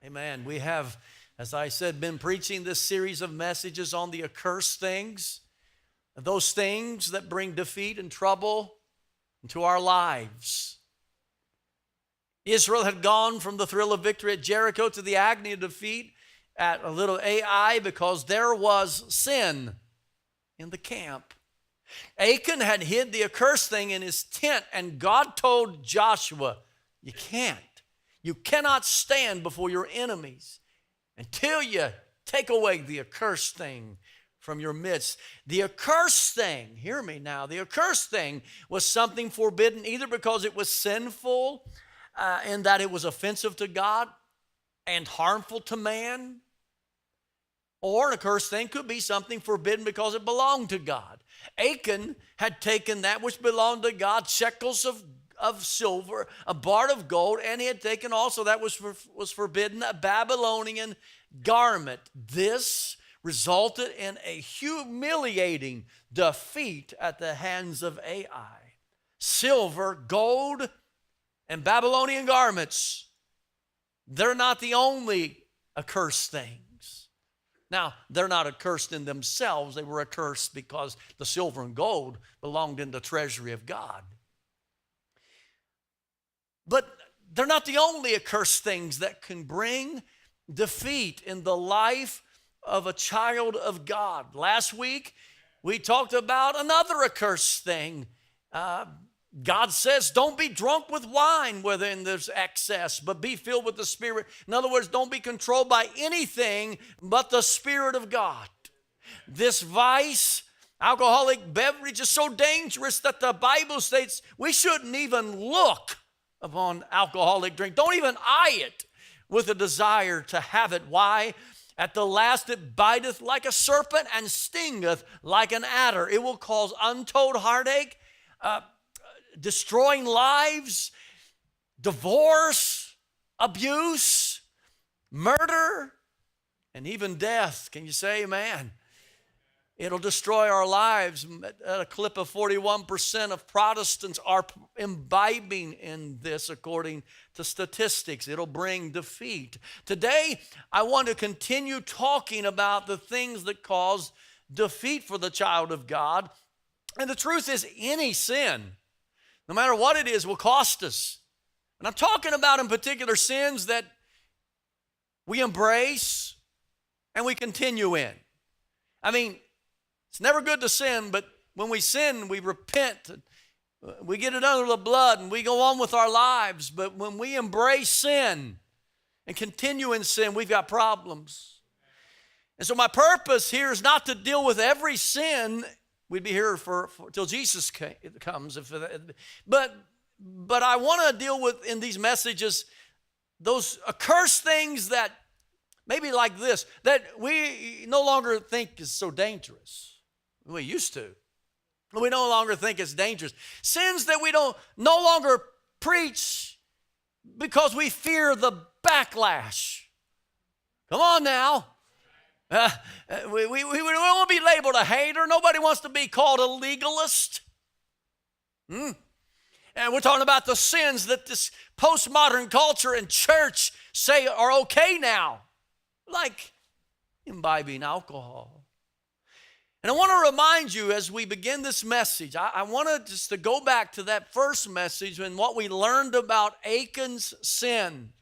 Amen. We have, as I said, been preaching this series of messages on the accursed things, those things that bring defeat and trouble into our lives. Israel had gone from the thrill of victory at Jericho to the agony of defeat at a little Ai because there was sin in the camp. Achan had hid the accursed thing in his tent, and God told Joshua, you cannot stand before your enemies until you take away the accursed thing from your midst. The accursed thing, hear me now, the accursed thing was something forbidden either because it was sinful in that it was offensive to God and harmful to man, or an accursed thing could be something forbidden because it belonged to God. Achan had taken that which belonged to God, shekels of silver, a bar of gold, and he had taken also that was forbidden, a Babylonian garment. This resulted in a humiliating defeat at the hands of Ai. Silver, gold, and Babylonian garments, they're not the only accursed things. Now, they're not accursed in themselves. They were accursed because the silver and gold belonged in the treasury of God. But they're not the only accursed things that can bring defeat in the life of a child of God. Last week, we talked about another accursed thing. God says, don't be drunk with wine wherein there's excess, but be filled with the Spirit. In other words, don't be controlled by anything but the Spirit of God. This vice, alcoholic beverage, is so dangerous that the Bible states we shouldn't even look upon alcoholic drink. Don't even eye it with a desire to have it. Why? At the last it biteth like a serpent and stingeth like an adder. It will cause untold heartache, destroying lives, divorce, abuse, murder, and even death. Can you say amen? It'll destroy our lives. At a clip of 41% of Protestants are imbibing in this according to statistics. It'll bring defeat. Today, I want to continue talking about the things that cause defeat for the child of God. And the truth is, any sin, no matter what it is, will cost us. And I'm talking about in particular sins that we embrace and we continue in. I mean, it's never good to sin, but when we sin, we repent. We get it under the blood and we go on with our lives. But when we embrace sin and continue in sin, we've got problems. And so my purpose here is not to deal with every sin. We'd be here for till Jesus comes. But I want to deal with in these messages those accursed things that maybe like this, that we no longer think is so dangerous. We used to. We no longer think it's dangerous. Sins that we don't no longer preach because we fear the backlash. Come on now. We don't want to be labeled a hater. Nobody wants to be called a legalist. And we're talking about the sins that this postmodern culture and church say are okay now, like imbibing alcohol. And I want to remind you as we begin this message, I want to just to go back to that first message and what we learned about Achan's sin.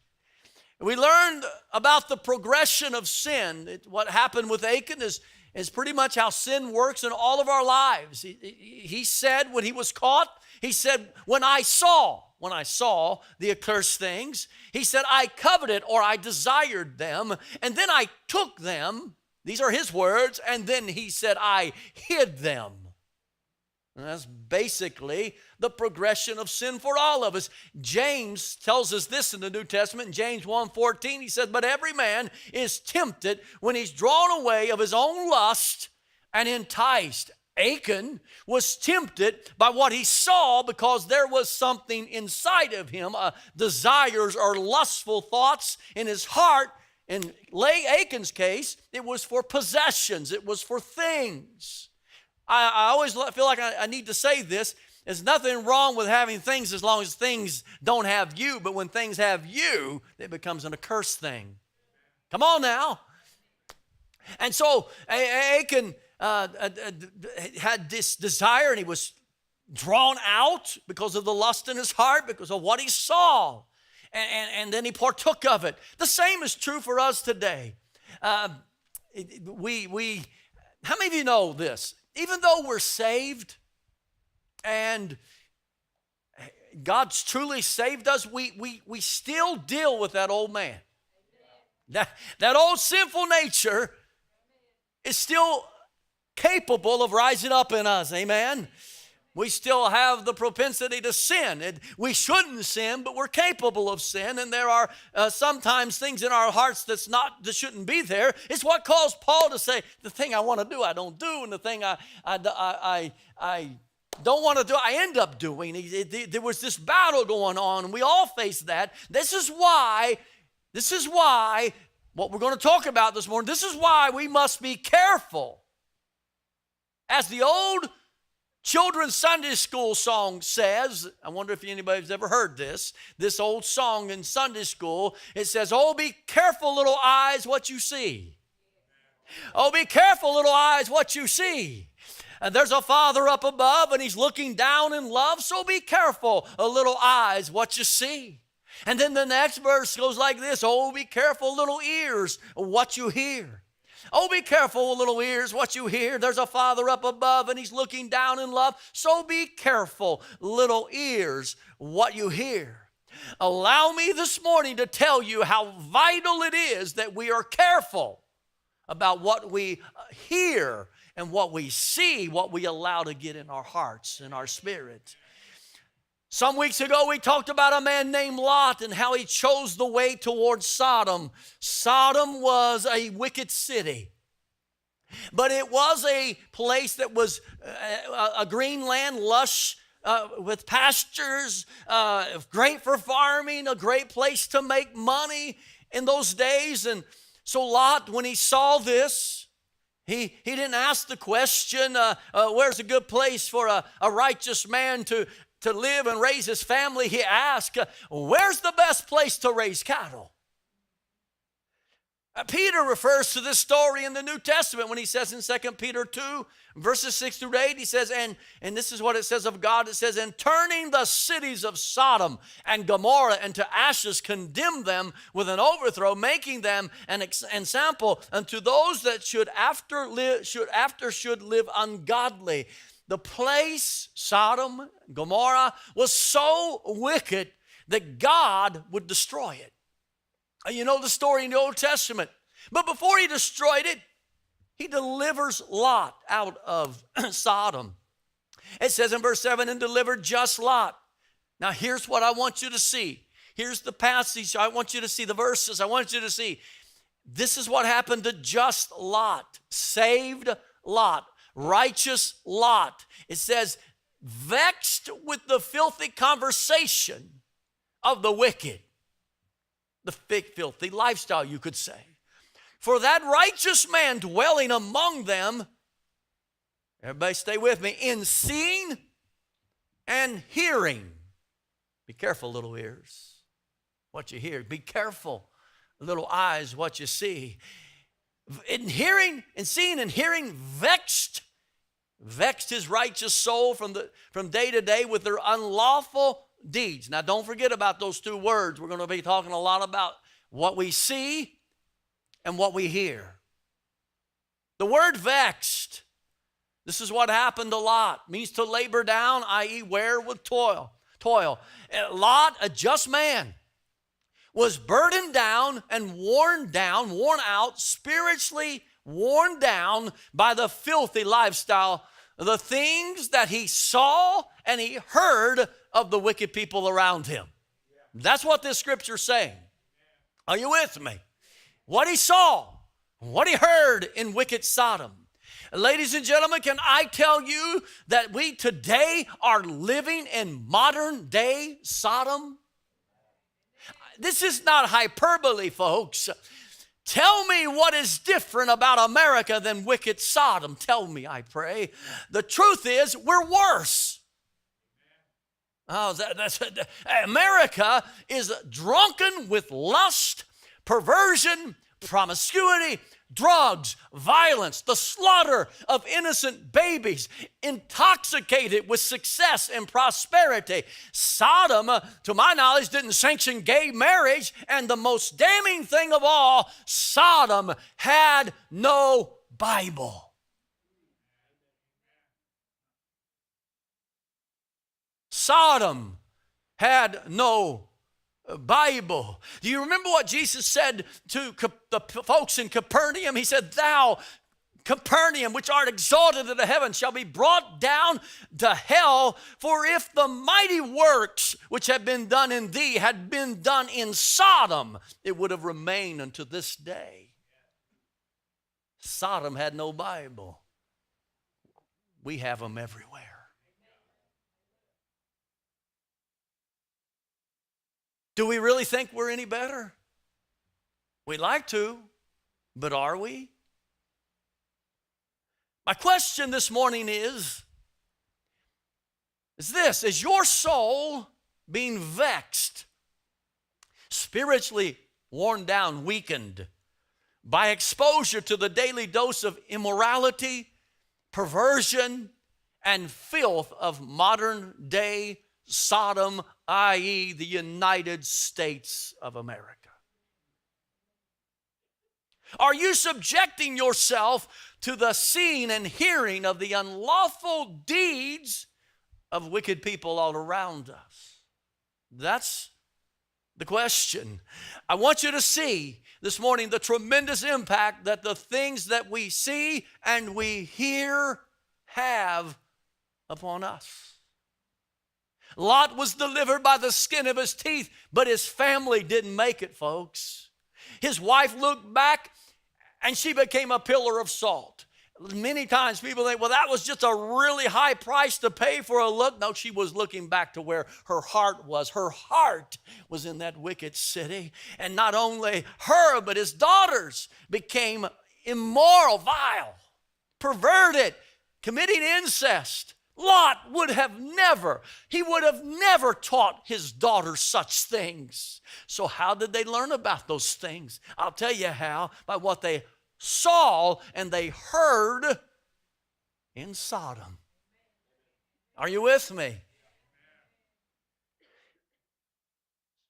We learned about the progression of sin. What happened with Achan is pretty much how sin works in all of our lives. He said when he was caught, he said, when I saw the accursed things, he said, I coveted or I desired them, and then I took them. These are his words, and then he said, I hid them. And that's basically the progression of sin for all of us. James tells us this in the New Testament. In James 1:14, he says, but every man is tempted when he's drawn away of his own lust and enticed. Achan was tempted by what he saw because there was something inside of him, desires or lustful thoughts in his heart. In Achan's case, it was for possessions. It was for things. I always feel like I need to say this. There's nothing wrong with having things as long as things don't have you. But when things have you, it becomes an accursed thing. Come on now. And so Achan had this desire, and he was drawn out because of the lust in his heart, because of what he saw. And then he partook of it. The same is true for us today. How many of you know this? Even though we're saved and God's truly saved us, we still deal with that old man. That old sinful nature is still capable of rising up in us. Amen. We still have the propensity to sin. We shouldn't sin, but we're capable of sin. And there are sometimes things in our hearts that shouldn't be there. It's what caused Paul to say, the thing I want to do, I don't do. And the thing I don't want to do, I end up doing. There was this battle going on, and we all face that. This is why, what we're going to talk about this morning, this is why we must be careful. As the old children's Sunday school song says, I wonder if anybody's ever heard this old song in Sunday school. It says, oh, be careful, little eyes, what you see. Oh, be careful, little eyes, what you see. And there's a Father up above, and he's looking down in love, so be careful, little eyes, what you see. And then the next verse goes like this, oh, be careful, little ears, what you hear. Oh, be careful, little ears, what you hear. There's a Father up above, and he's looking down in love. So be careful, little ears, what you hear. Allow me this morning to tell you how vital it is that we are careful about what we hear and what we see, what we allow to get in our hearts and our spirit. Some weeks ago, we talked about a man named Lot and how he chose the way towards Sodom. Sodom was a wicked city, but it was a place that was a green land, lush with pastures, great for farming, a great place to make money in those days. And so Lot, when he saw this, he didn't ask the question, where's a good place for a righteous man to live and raise his family. He asked, where's the best place to raise cattle? Peter refers to this story in the New Testament when he says in 2 Peter 2, verses 6 through 8, he says, and this is what it says of God, it says, and turning the cities of Sodom and Gomorrah into ashes, condemned them with an overthrow, making them an example unto those that should live ungodly. The place, Sodom, Gomorrah, was so wicked that God would destroy it. You know the story in the Old Testament. But before he destroyed it, he delivers Lot out of Sodom. It says in verse 7, and delivered just Lot. Now here's what I want you to see. Here's the passage. I want you to see the verses. I want you to see. This is what happened to just Lot. Saved Lot. Righteous Lot. It says, vexed with the filthy conversation of the wicked. The filthy lifestyle, you could say. For that righteous man dwelling among them, everybody stay with me, in seeing and hearing. Be careful, little ears, what you hear. Be careful, little eyes, what you see. In hearing and seeing and hearing, vexed his righteous soul from day to day with their unlawful deeds. Now don't forget about those two words. We're going to be talking a lot about what we see and what we hear. The word vexed, this is what happened to Lot, means to labor down, i.e. wear with toil. Lot, a just man, was burdened down and worn out, spiritually worn down by the filthy lifestyle, the things that he saw and he heard of the wicked people around him. That's what this scripture is saying. Are you with me? What he saw, what he heard in wicked Sodom. Ladies and gentlemen, can I tell you that we today are living in modern day Sodom? This is not hyperbole, folks. Tell me what is different about America than wicked Sodom. Tell me, I pray. The truth is, we're worse. America is drunken with lust, perversion, promiscuity, drugs, violence, the slaughter of innocent babies, intoxicated with success and prosperity. Sodom, to my knowledge, didn't sanction gay marriage, and the most damning thing of all, Sodom had no Bible. Sodom had no Bible. Do you remember what Jesus said to the folks in Capernaum? He said, "Thou, Capernaum, which art exalted into heaven, shall be brought down to hell. For if the mighty works which have been done in thee had been done in Sodom, it would have remained unto this day." Sodom had no Bible. We have them everywhere. Do we really think we're any better? We like to, but are we? My question this morning is this: is your soul being vexed, spiritually worn down, weakened by exposure to the daily dose of immorality, perversion, and filth of modern day Sodom, i.e., the United States of America? Are you subjecting yourself to the seeing and hearing of the unlawful deeds of wicked people all around us? That's the question. I want you to see this morning the tremendous impact that the things that we see and we hear have upon us. Lot was delivered by the skin of his teeth, but his family didn't make it, folks. His wife looked back and she became a pillar of salt. Many times people think, well, that was just a really high price to pay for a look. No, she was looking back to where her heart was. Her heart was in that wicked city. And not only her, but his daughters became immoral, vile, perverted, committing incest. Lot would have never taught his daughters such things. So how did they learn about those things? I'll tell you how: by what they saw and they heard in Sodom. Are you with me?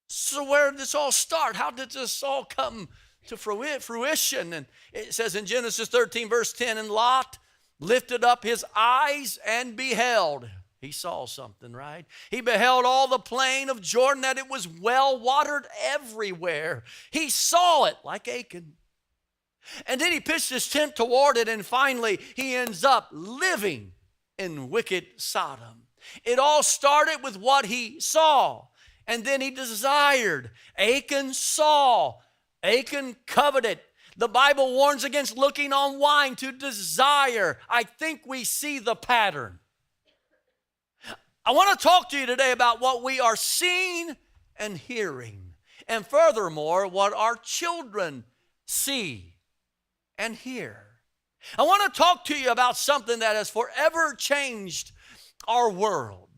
So where did this all start? How did this all come to fruition? And it says in Genesis 13 verse 10, and Lot lifted up his eyes and beheld. He saw something, right? He beheld all the plain of Jordan, that it was well watered everywhere. He saw it like Achan. And then he pitched his tent toward it, and finally he ends up living in wicked Sodom. It all started with what he saw, and then he desired. Achan saw. Achan coveted. The Bible warns against looking on wine to desire. I think we see the pattern. I want to talk to you today about what we are seeing and hearing, and furthermore, what our children see and hear. I want to talk to you about something that has forever changed our world,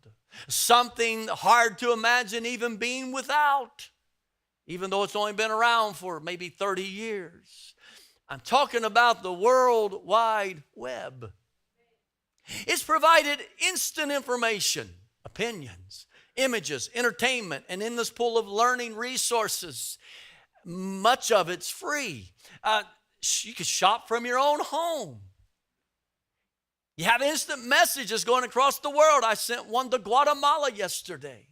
something hard to imagine even being without, even though it's only been around for maybe 30 years. I'm talking about the World Wide Web. It's provided instant information, opinions, images, entertainment, an endless pool of learning resources. Much of it's free. You can shop from your own home. You have instant messages going across the world. I sent one to Guatemala yesterday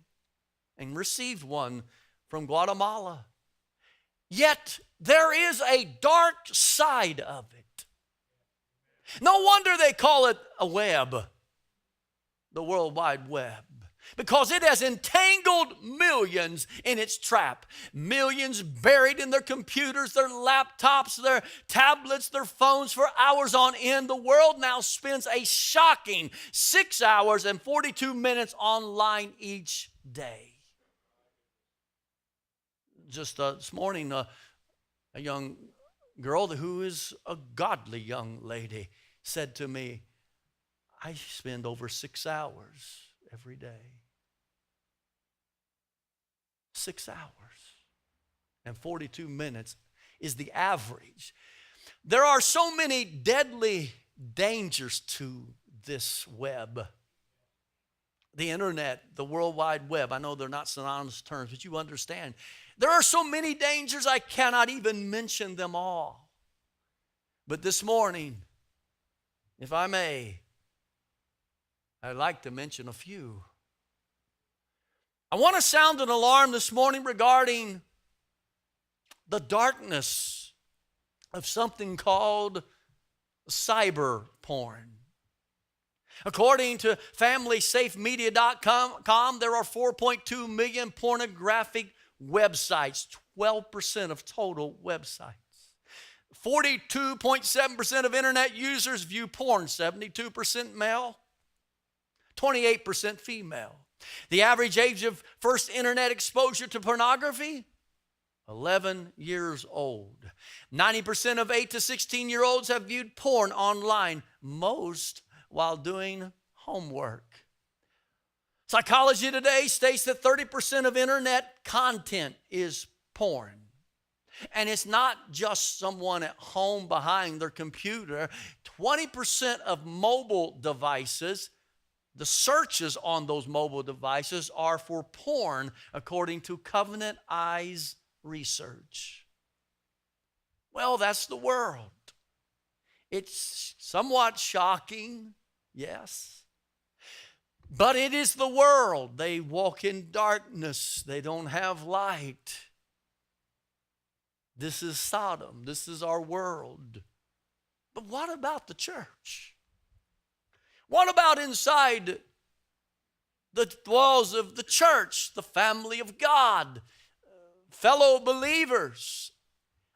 and received one from Guatemala. Yet there is a dark side of it. No wonder they call it a web, the World Wide Web, because it has entangled millions in its trap. Millions buried in their computers, their laptops, their tablets, their phones for hours on end. The world now spends a shocking 6 hours and 42 minutes online each day. Just this morning, a young girl who is a godly young lady said to me, I spend over 6 hours every day. 6 hours and 42 minutes is the average. There are so many deadly dangers to this web. The internet, the World Wide Web. I know they're not synonymous terms, but you understand. There are so many dangers, I cannot even mention them all. But this morning, if I may, I'd like to mention a few. I want to sound an alarm this morning regarding the darkness of something called cyber porn. According to FamilySafeMedia.com, there are 4.2 million pornographic websites, 12% of total websites. 42.7% of internet users view porn, 72% male, 28% female. The average age of first internet exposure to pornography, 11 years old. 90% of 8 to 16-year-olds have viewed porn online, most while doing homework. Psychology Today states that 30% of internet content is porn. And it's not just someone at home behind their computer. 20% of mobile devices, the searches on those mobile devices are for porn, according to Covenant Eyes research. Well, that's the world. It's somewhat shocking, yes. But it is the world. They walk in darkness. They don't have light. This is Sodom. This is our world. But what about the church? What about inside the walls of the church, the family of God, fellow believers?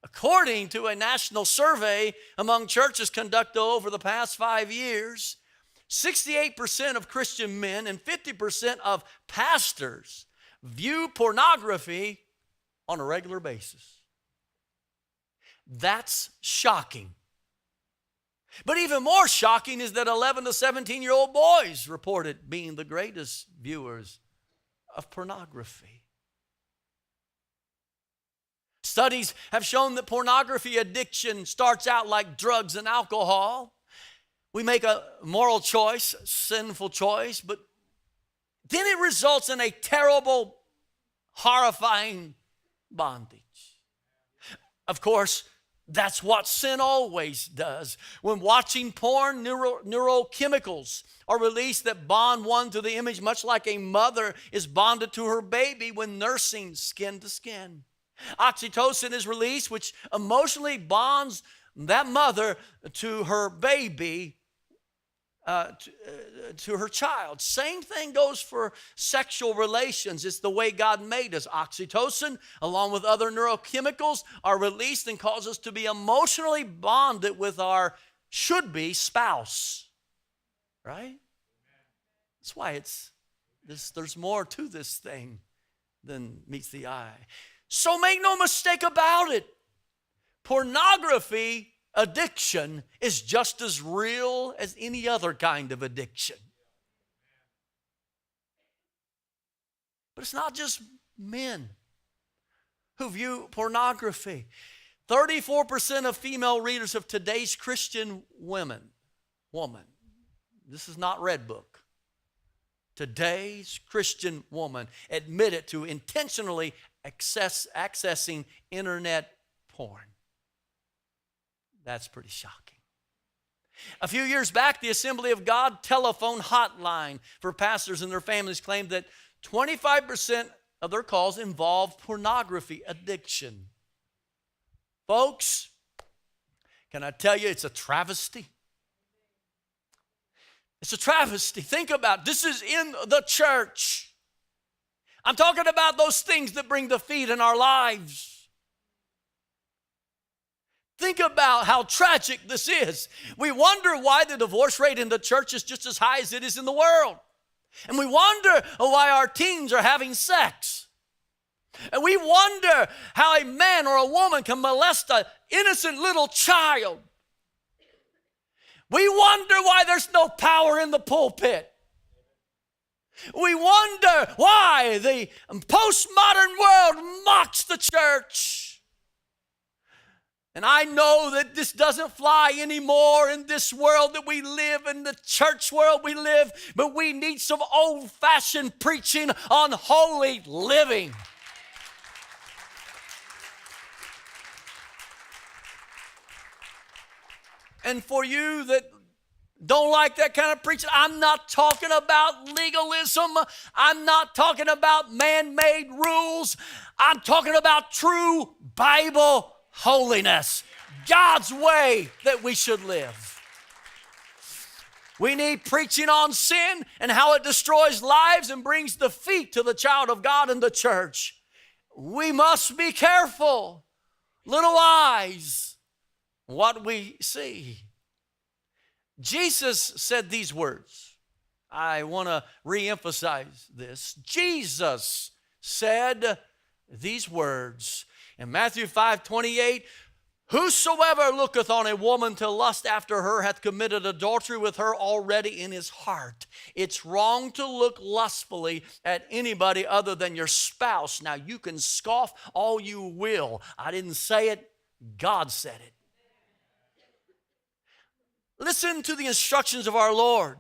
According to a national survey among churches conducted over the past 5 years, 68% of Christian men and 50% of pastors view pornography on a regular basis. That's shocking. But even more shocking is that 11 to 17-year-old boys reported being the greatest viewers of pornography. Studies have shown that pornography addiction starts out like drugs and alcohol. We make a moral choice, a sinful choice, but then it results in a terrible, horrifying bondage. Of course, that's what sin always does. When watching porn, neurochemicals are released that bond one to the image, much like a mother is bonded to her baby when nursing skin to skin. Oxytocin is released, which emotionally bonds that mother to her baby, to her child. Same thing goes for sexual relations. It's the way God made us. Oxytocin, along with other neurochemicals, are released and cause us to be emotionally bonded with our should-be spouse. Right? That's why there's more to this thing than meets the eye. So make no mistake about it. Pornography addiction is just as real as any other kind of addiction. But it's not just men who view pornography. 34% of female readers of today's Christian woman. This is not Red Book. Today's Christian woman admitted to intentionally accessing internet porn. That's pretty shocking. A few years back, the Assembly of God telephone hotline for pastors and their families claimed that 25% of their calls involved pornography addiction. Folks, can I tell you, it's a travesty? It's a travesty. Think about it. This is in the church. I'm talking about those things that bring defeat in our lives. Think about how tragic this is. We wonder why the divorce rate in the church is just as high as it is in the world. And we wonder why our teens are having sex. And we wonder how a man or a woman can molest an innocent little child. We wonder why there's no power in the pulpit. We wonder why the postmodern world mocks the church. And I know that this doesn't fly anymore in this world that we live, in the church world we live, but we need some old-fashioned preaching on holy living. And for you that don't like that kind of preaching, I'm not talking about legalism. I'm not talking about man-made rules. I'm talking about true Bible holiness, God's way that we should live. We need preaching on sin and how it destroys lives and brings defeat to the child of God in the church. We must be careful, little eyes, what we see. Jesus said these words. I want to re-emphasize this. Jesus said these words in Matthew 5:28, whosoever looketh on a woman to lust after her hath committed adultery with her already in his heart. It's wrong to look lustfully at anybody other than your spouse. Now, you can scoff all you will. I didn't say it. God said it. Listen to the instructions of our Lord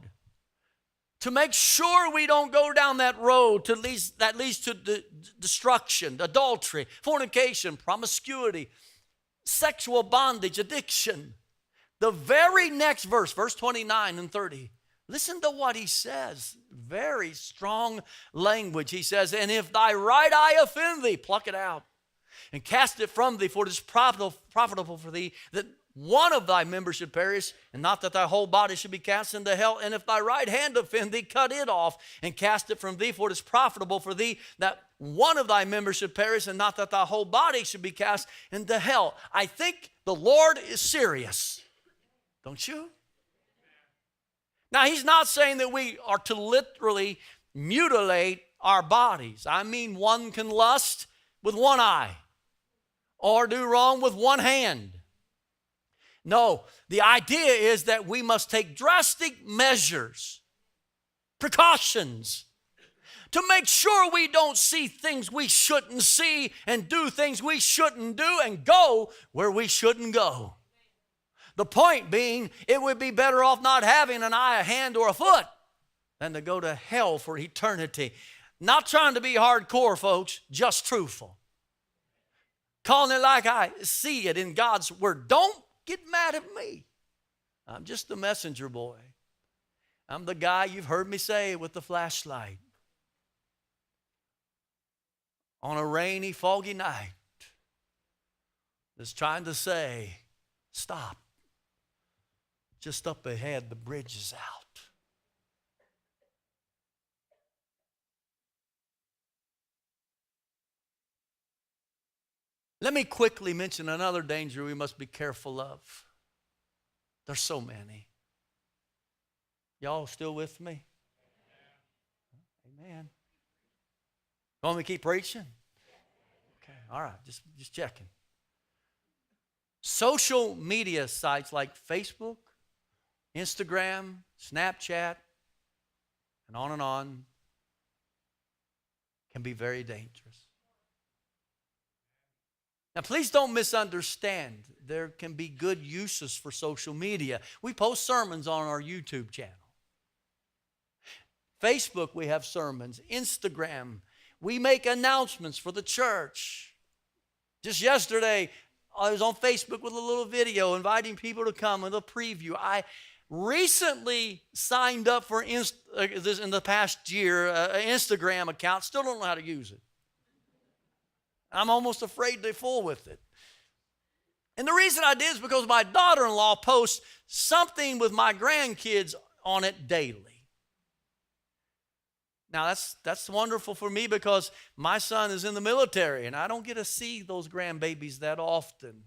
to make sure we don't go down that road that leads to destruction, adultery, fornication, promiscuity, sexual bondage, addiction. The very next verse, verse 29 and 30, listen to what he says. Very strong language. He says, and if thy right eye offend thee, pluck it out and cast it from thee, for it is profitable for thee that one of thy members should perish, and not that thy whole body should be cast into hell. And if thy right hand offend thee, cut it off and cast it from thee, for it is profitable for thee that one of thy members should perish, and not that thy whole body should be cast into hell. I think the Lord is serious. Don't you? Now, he's not saying that we are to literally mutilate our bodies. I mean, one can lust with one eye or do wrong with one hand. No, the idea is that we must take drastic measures, precautions, to make sure we don't see things we shouldn't see and do things we shouldn't do and go where we shouldn't go. The point being, it would be better off not having an eye, a hand, or a foot than to go to hell for eternity. Not trying to be hardcore, folks, just truthful. Calling it like I see it in God's word. Don't get mad at me. I'm just the messenger boy. I'm the guy you've heard me say with the flashlight on a rainy, foggy night that's trying to say, stop. Just up ahead, the bridge is out. Let me quickly mention another danger we must be careful of. There's so many. Y'all still with me? Amen. Want me to keep preaching? Okay, all right, just checking. Social media sites like Facebook, Instagram, Snapchat, and on can be very dangerous. Now, please don't misunderstand. There can be good uses for social media. We post sermons on our YouTube channel. Facebook, we have sermons. Instagram, we make announcements for the church. Just yesterday, I was on Facebook with a little video inviting people to come with a preview. I recently signed up for this in the past year, an Instagram account. Still don't know how to use it. I'm almost afraid to fool with it. And the reason I did is because my daughter-in-law posts something with my grandkids on it daily. Now, that's wonderful for me because my son is in the military, and I don't get to see those grandbabies that often.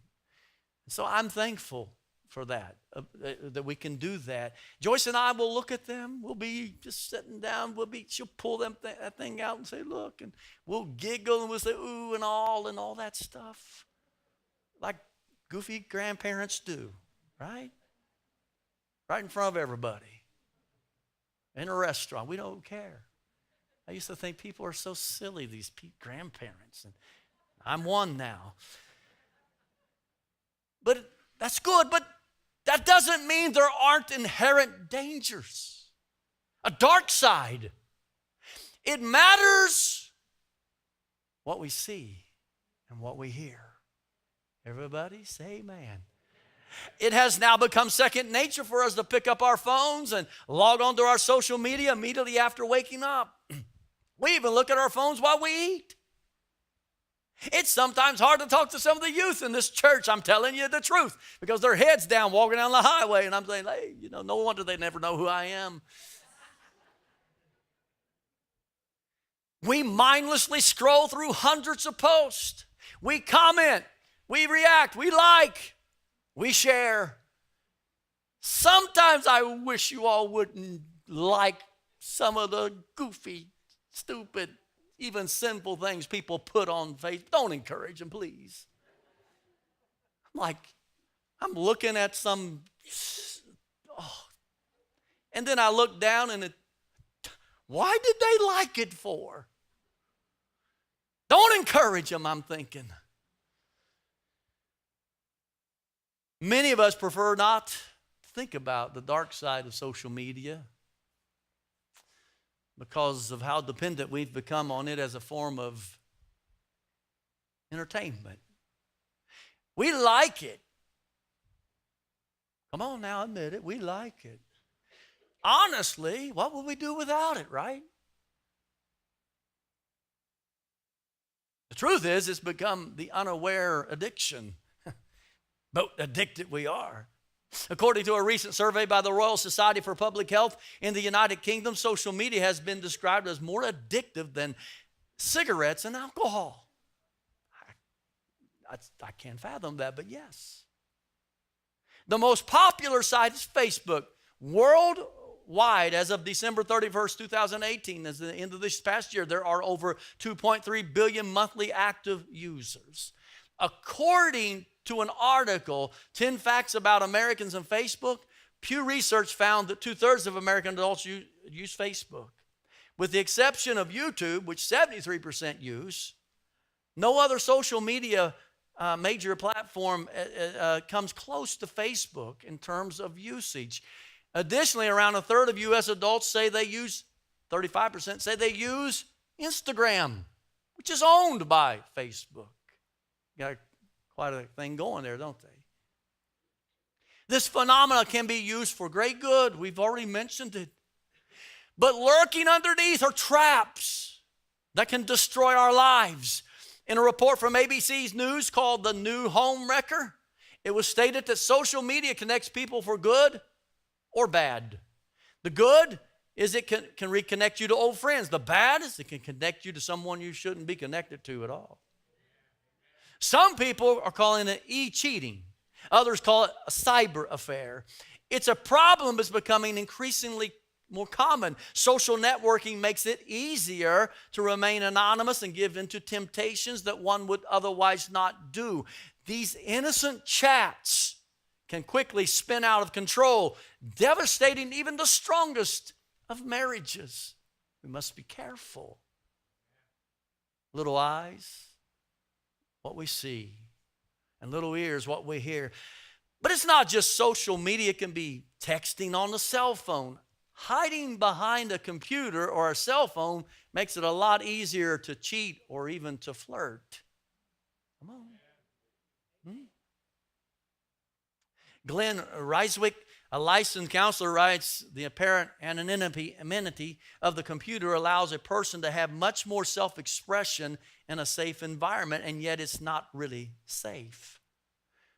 So I'm thankful for that we can do that. Joyce and I will look at them. We'll be just sitting down. She'll pull that thing out and say, look, and we'll giggle and we'll say, ooh, and all that stuff. Like goofy grandparents do, right? Right in front of everybody. In a restaurant. We don't care. I used to think people are so silly, these grandparents. And I'm one now. That's good, but that doesn't mean there aren't inherent dangers. A dark side. It matters what we see and what we hear. Everybody say amen. It has now become second nature for us to pick up our phones and log on to our social media immediately after waking up. We even look at our phones while we eat. It's sometimes hard to talk to some of the youth in this church, I'm telling you the truth, because their heads down walking down the highway, and I'm saying, hey, no wonder they never know who I am. We mindlessly scroll through hundreds of posts. We comment, we react, we like, we share. Sometimes I wish you all wouldn't like some of the goofy, stupid, even sinful things people put on Facebook. Don't encourage them, please. I'm looking at some, and then I look down and why did they like it for? Don't encourage them, I'm thinking. Many of us prefer not to think about the dark side of social media because of how dependent we've become on it as a form of entertainment. We like it. Come on now, admit it. We like it. Honestly, what would we do without it, right? The truth is, it's become the unaware addiction. But addicted we are. According to a recent survey by the Royal Society for Public Health in the United Kingdom, social media has been described as more addictive than cigarettes and alcohol. I can't fathom that, but yes. The most popular site is Facebook. Worldwide, as of December 31st, 2018, as the end of this past year, there are over 2.3 billion monthly active users. According to an article, 10 Facts About Americans and Facebook, Pew Research found that 2/3 of American adults use Facebook. With the exception of YouTube, which 73% use, no other social media major platform comes close to Facebook in terms of usage. Additionally, around 1/3 of U.S. adults say they use, 35% say they use Instagram, which is owned by Facebook. Got quite a thing going there, don't they? This phenomenon can be used for great good. We've already mentioned it. But lurking underneath are traps that can destroy our lives. In a report from ABC's News called The New Home Wrecker, it was stated that social media connects people for good or bad. The good is it can reconnect you to old friends. The bad is it can connect you to someone you shouldn't be connected to at all. Some people are calling it e-cheating. Others call it a cyber affair. It's a problem that's becoming increasingly more common. Social networking makes it easier to remain anonymous and give into temptations that one would otherwise not do. These innocent chats can quickly spin out of control, devastating even the strongest of marriages. We must be careful. Little eyes, what we see, and little ears, what we hear. But it's not just social media. It can be texting on the cell phone. Hiding behind a computer or a cell phone makes it a lot easier to cheat or even to flirt. Come on. Glenn Reiswick, a licensed counselor, writes, the apparent anonymity of the computer allows a person to have much more self-expression in a safe environment, and yet it's not really safe.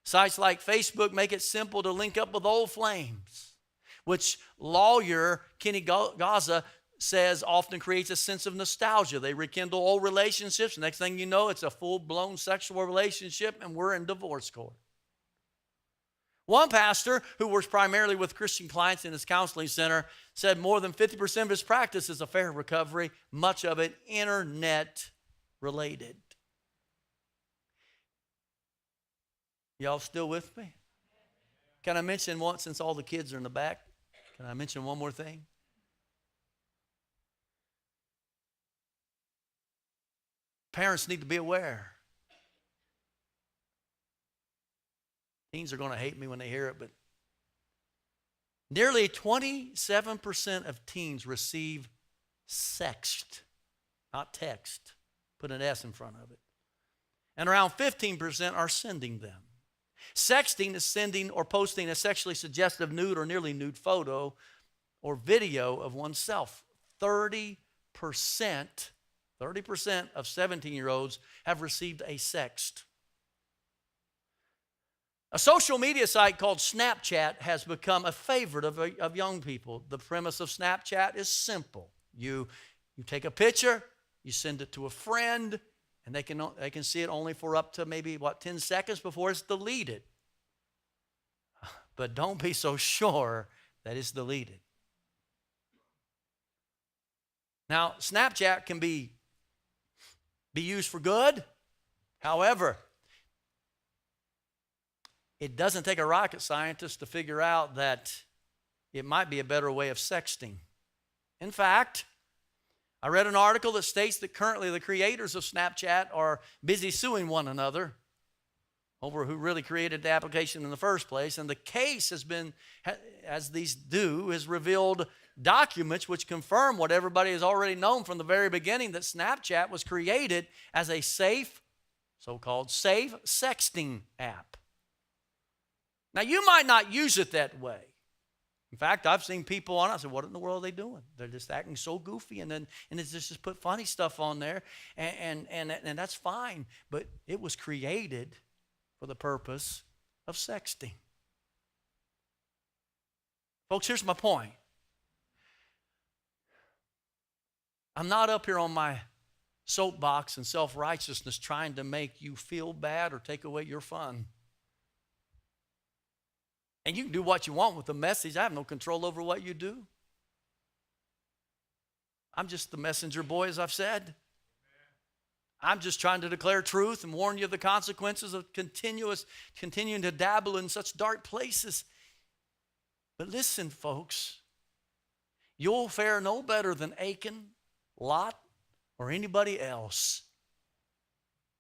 Sites like Facebook make it simple to link up with old flames, which lawyer Kenny Gaza says often creates a sense of nostalgia. They rekindle old relationships. Next thing you know, it's a full-blown sexual relationship, and we're in divorce court. One pastor who works primarily with Christian clients in his counseling center said more than 50% of his practice is affair recovery, much of it internet related. Y'all still with me? Can I mention one, since all the kids are in the back, can I mention one more thing? Parents need to be aware. Teens are going to hate me when they hear it, but nearly 27% of teens receive sext, not text. Put an S in front of it. And around 15% are sending them. Sexting is sending or posting a sexually suggestive nude or nearly nude photo or video of oneself. 30% of 17-year-olds have received a sext. A social media site called Snapchat has become a favorite of young people. The premise of Snapchat is simple. You take a picture, you send it to a friend, and they can see it only for up to maybe, 10 seconds before it's deleted. But don't be so sure that it's deleted. Now, Snapchat can be used for good. However, it doesn't take a rocket scientist to figure out that it might be a better way of sexting. In fact, I read an article that states that currently the creators of Snapchat are busy suing one another over who really created the application in the first place. And the case has been, as these do, has revealed documents which confirm what everybody has already known from the very beginning, that Snapchat was created as a safe, so-called safe sexting app. Now, you might not use it that way. In fact, I've seen people on it. I said, what in the world are they doing? They're just acting so goofy, and it's just put funny stuff on there, and that's fine. But it was created for the purpose of sexting. Folks, here's my point. I'm not up here on my soapbox and self-righteousness trying to make you feel bad or take away your fun. And you can do what you want with the message. I have no control over what you do. I'm just the messenger boy, as I've said. I'm just trying to declare truth and warn you of the consequences of continuing to dabble in such dark places. But listen, folks, you'll fare no better than Achan, Lot, or anybody else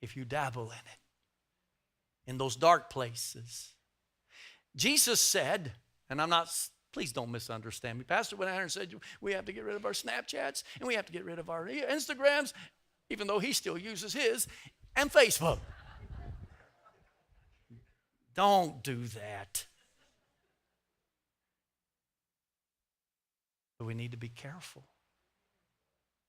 if you dabble in it, in those dark places. Jesus said, and please don't misunderstand me. Pastor went out here and said, we have to get rid of our Snapchats, and we have to get rid of our Instagrams, even though he still uses his, and Facebook. Don't do that. But we need to be careful.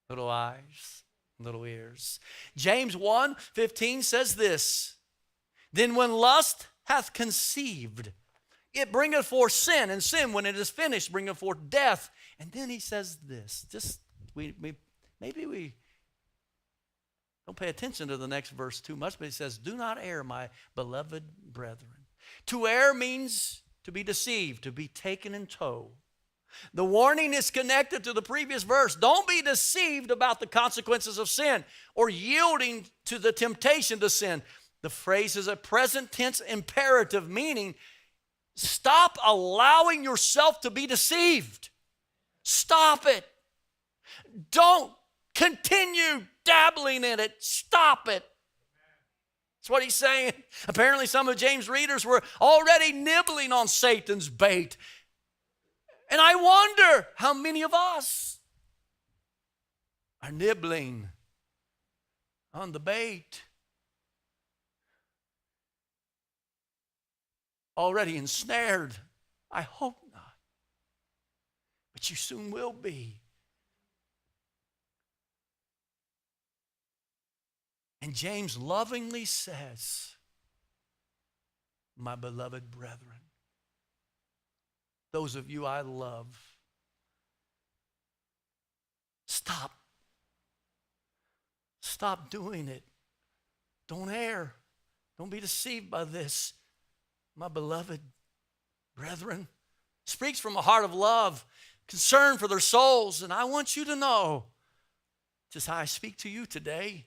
Little eyes, little ears. James 1:15 says this, then when lust hath conceived, it bringeth forth sin, and sin, when it is finished, bringeth forth death. And then he says this, maybe we don't pay attention to the next verse too much, but he says, do not err, my beloved brethren. To err means to be deceived, to be taken in tow. The warning is connected to the previous verse. Don't be deceived about the consequences of sin or yielding to the temptation to sin. The phrase is a present tense imperative, meaning stop allowing yourself to be deceived. Stop it. Don't continue dabbling in it. Stop it. That's what he's saying. Apparently some of James' readers were already nibbling on Satan's bait. And I wonder how many of us are nibbling on the bait. Already ensnared. I hope not. But you soon will be. And James lovingly says, my beloved brethren, those of you I love, stop. Stop doing it. Don't err. Don't be deceived by this. My beloved brethren, speaks from a heart of love, concern for their souls. And I want you to know, just how I speak to you today,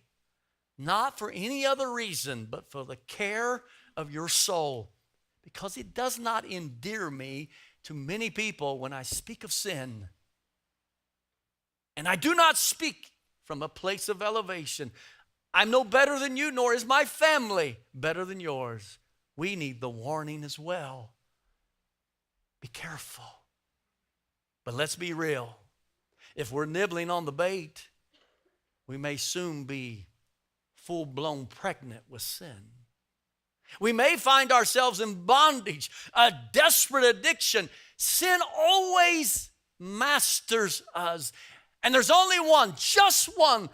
not for any other reason, but for the care of your soul. Because it does not endear me to many people when I speak of sin. And I do not speak from a place of elevation. I'm no better than you, nor is my family better than yours. we need the warning as well. Be careful. But let's be real. If we're nibbling on the bait, we may soon be full-blown pregnant with sin. We may find ourselves in bondage, a desperate addiction. Sin always masters us. And there's only one, just one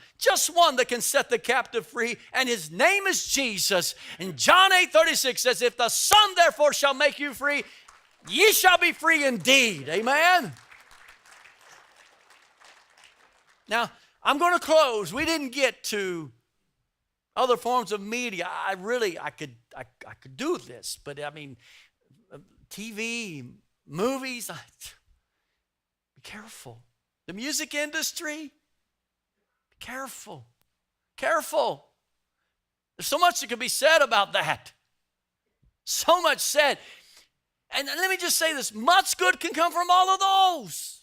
that can set the captive free, and his name is Jesus. And John 8:36 says, if the Son therefore shall make you free, ye shall be free indeed. Amen? Now, I'm going to close. We didn't get to other forms of media. I could do this, but I mean, TV, movies, be careful. The music industry, be careful. Careful. There's so much that could be said about that. So much said. And let me just say this, much good can come from all of those.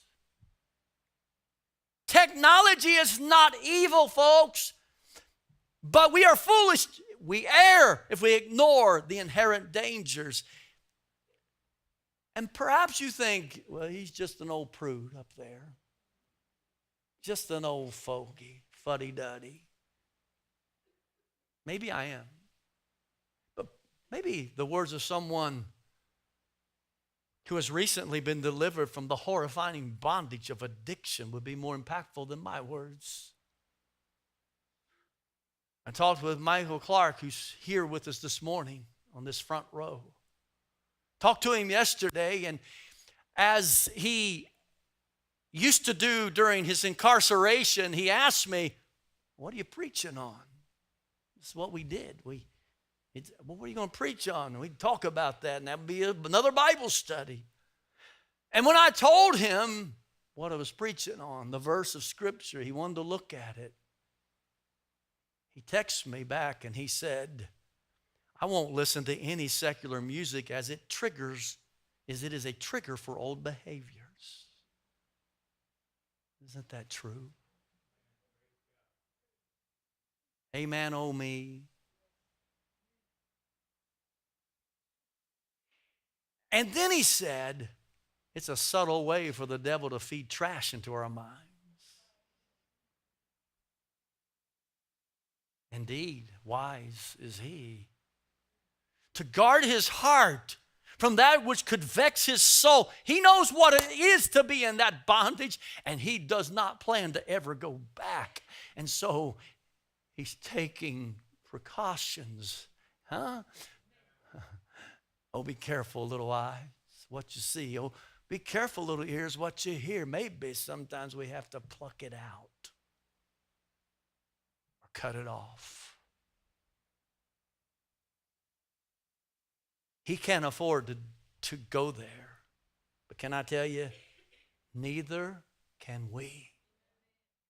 Technology is not evil, folks. But we are foolish. We err if we ignore the inherent dangers. And perhaps you think, well, he's just an old prude up there. Just an old fogey, fuddy-duddy. Maybe I am. But maybe the words of someone who has recently been delivered from the horrifying bondage of addiction would be more impactful than my words. I talked with Michael Clark, who's here with us this morning on this front row. Talked to him yesterday, and as he used to do during his incarceration, he asked me, what are you preaching on? This is what we did. What are you going to preach on? And we'd talk about that, and that would be another Bible study. And when I told him what I was preaching on, the verse of Scripture, he wanted to look at it. He texted me back and he said, I won't listen to any secular music as it is a trigger for old behaviors. Isn't that true? Amen, oh me. And then he said, it's a subtle way for the devil to feed trash into our minds. Indeed, wise is he to guard his heart from that which could vex his soul. He knows what it is to be in that bondage, and he does not plan to ever go back. And so he's taking precautions. Oh, be careful, little eyes, what you see. Oh, be careful, little ears, what you hear. Maybe sometimes we have to pluck it out or cut it off. He can't afford to go there. But can I tell you, neither can we.